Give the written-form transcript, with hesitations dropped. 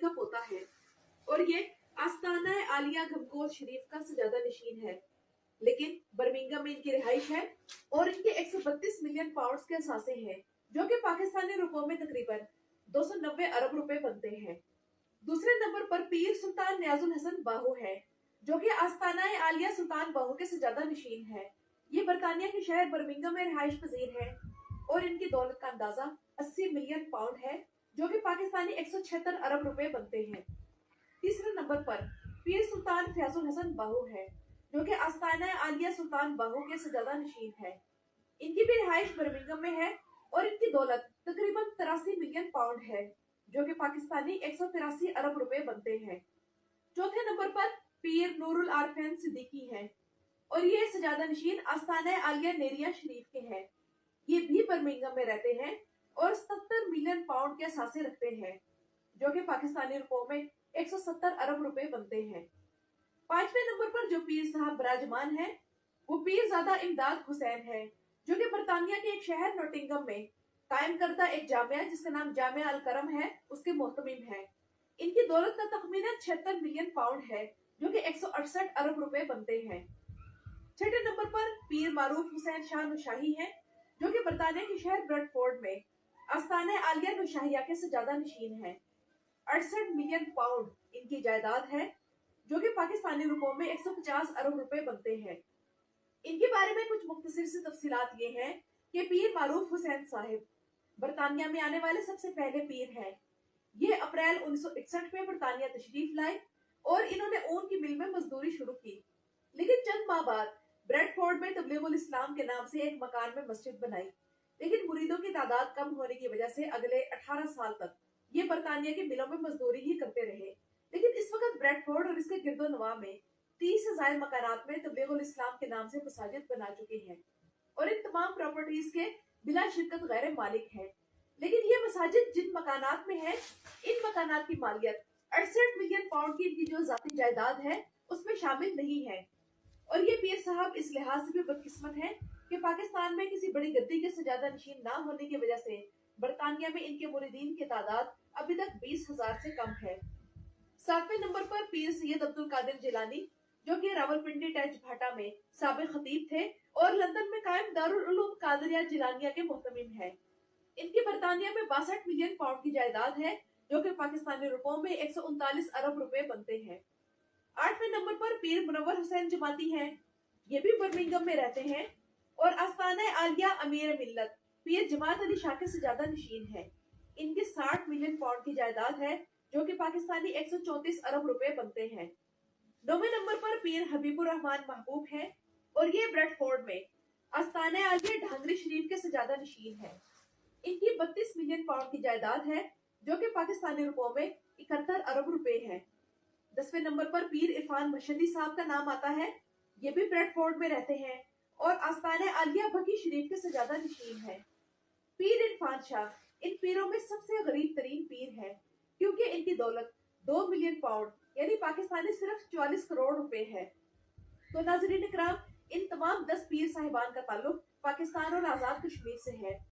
का पोता है और ये आस्ताना आलिया गमकोर शरीफ का सजादा नशीन है। लेकिन बर्मिंघम में इनकी रिहाइश है और इनके 132 मिलियन पाउंड्स के असासे हैं, जो कि पाकिस्तानी रुपयों में तकरीबन 290 अरब रुपए बनते हैं। दूसरे नंबर पर पीर सुल्तान नियाजुल हसन बाहू है, जो कि आस्ताना आलिया सुल्तान बाहू के सजादा नशीन है। ये बरतानिया के शहर बर्मिंघम में रिहाइश पजीर है और इनकी दौलत का अंदाजा 80 मिलियन पाउंड है, जो कि पाकिस्तानी 176 अरब रुपए बनते हैं। तीसरे नंबर पर पीर सुल्तान फयाजुल हसन बाहू है, जो कि आस्ताना आलिया सुल्तान बाहू के सजादा नशीन है। इनकी भी रिहाइश बर्मिंघम में है और इनकी दौलत तकरीबन 83 मिलियन पाउंड है, जो कि पाकिस्तानी 183 अरब रुपए बनते हैं। चौथे नंबर पर पीर नूरुल आरफैन सिद्दीकी है और ये सजादा नशीन आस्ताना आलिया नेरिया शरीफ के हैं। ये भी बर्मिंघम में रहते हैं और 77 मिलियन पाउंड के असासे रखते हैं, जो कि पाकिस्तानी रुपयों में 170 अरब रुपए बनते हैं। पांचवें नंबर पर जो पीर साहब बराजमान है वो पीर ज़ादा इमदाद हुसैन है, जो कि बरतानिया के एक शहर नोटिंगम में कायम करदा एक जामिया जिसका नाम जामिया अल करम है उसके मोहतमिम है। इनकी दौलत का तखमीना 76 मिलियन पाउंड है, जो कि 168 अरब रुपए बनते हैं। छठे नंबर पर पीर मारूफ हुसैन शाह नुशाही है, जो कि बरतानिया के शहर ब्रेडफोर्ड में आस्ताना आलिया नुशाहिया के सजादा नशीन है। 68 मिलियन पाउंड इनकी जायदाद है, जो कि पाकिस्तानी रुपयों में 150 अरब रुपए बनते हैं। इनके बारे में कुछ मुख्तसर सी तफसीलात ये हैं कि पीर मारूफ हुसैन साहिब बरतानिया में आने वाले सबसे पहले पीर हैं। ये अप्रैल 1961 में बरतानिया तशरीफ लाए और इन्होंने ऊन की मिल में मजदूरी शुरू की, लेकिन चंद माह बाद ब्रेडफोर्ड में तबलीगुल इस्लाम के नाम से एक मकान में मस्जिद बनाई, लेकिन मुरीदों की तादाद कम होने की वजह से अगले 18 साल तक ये बरतानिया के मिलों में मजदूरी ही करते रहे। लेकिन इस वक्त ब्रेडफोर्ड और इसके गिरदो नवा में 30 से ज्यादा मकानात में तबलीगुल इस्लाम के नाम से मसाजिद बना चुके हैं और इन तमाम प्रॉपर्टीज के बिला शिरकत गैर मालिक हैं। लेकिन ये मसाजिद जिन मकानात में है, इन मकानात की मालियत 68 मिलियन पाउंड की इनकी जो जाती जायदाद है उसमें शामिल नहीं है। और ये पीर साहब इस लिहाज से भी बदकिस्मत हैं कि पाकिस्तान में किसी बड़ी गद्दी के सजादा नशीन ना होने की वजह से बरतानिया में इनके मुरीदीन की तादाद अभी तक 20,000 से कम है। सातवें नंबर पर पीर सैयद अब्दुल कादिर जिलानी, जो कि रावलपिंडी टच भाटा में साबिक खतीब थे और लंदन में कायम दारुल उलूम कादरिया जिलानिया के मोहतमिम है। इनकी बरतानिया में 62 मिलियन पाउंड की जायदाद है, जो कि पाकिस्तानी रुपयों में 139 अरब रुपए बनते हैं। आठवें नंबर पर पीर मुनव्वर हुसैन जमाती हैं। ये भी बर्मिंघम में रहते हैं और आस्ताना आलिया अमीर मिल्लत पीर जमात अली शाह के सजादा नशीन है। इनकी 60 मिलियन पाउंड की जायदाद है, जो कि पाकिस्तानी 134 अरब रुपए बनते हैं। नौवें नंबर पर पीर हबीबुर रहमान महबूब है और ये ब्रेडफोर्ड में आस्ताना आलिया ढांगरी शरीफ के सजादा नशीन है। इनकी 32 मिलियन पाउंड की जायदाद है, जो कि पाकिस्तानी रुपयों में 71 अरब रुपए है। 10वें नंबर पर पीर इरफान मशदी साहब का नाम आता है। ये भी ब्रेडफोर्ड में रहते हैं और आस्ताना आलिया बकी शरीफ के सजादा नशीन है। पीर इरफान शाह इन पीरों में सबसे गरीब तरीन पीर है, क्योंकि इनकी दौलत 2 मिलियन पाउंड यानी पाकिस्तानी सिर्फ 44 करोड़ रुपए है। तो नाज़रीन इकराम, इन तमाम 10 पीर साहिबान का ताल्लुक पाकिस्तान और आजाद कश्मीर से है।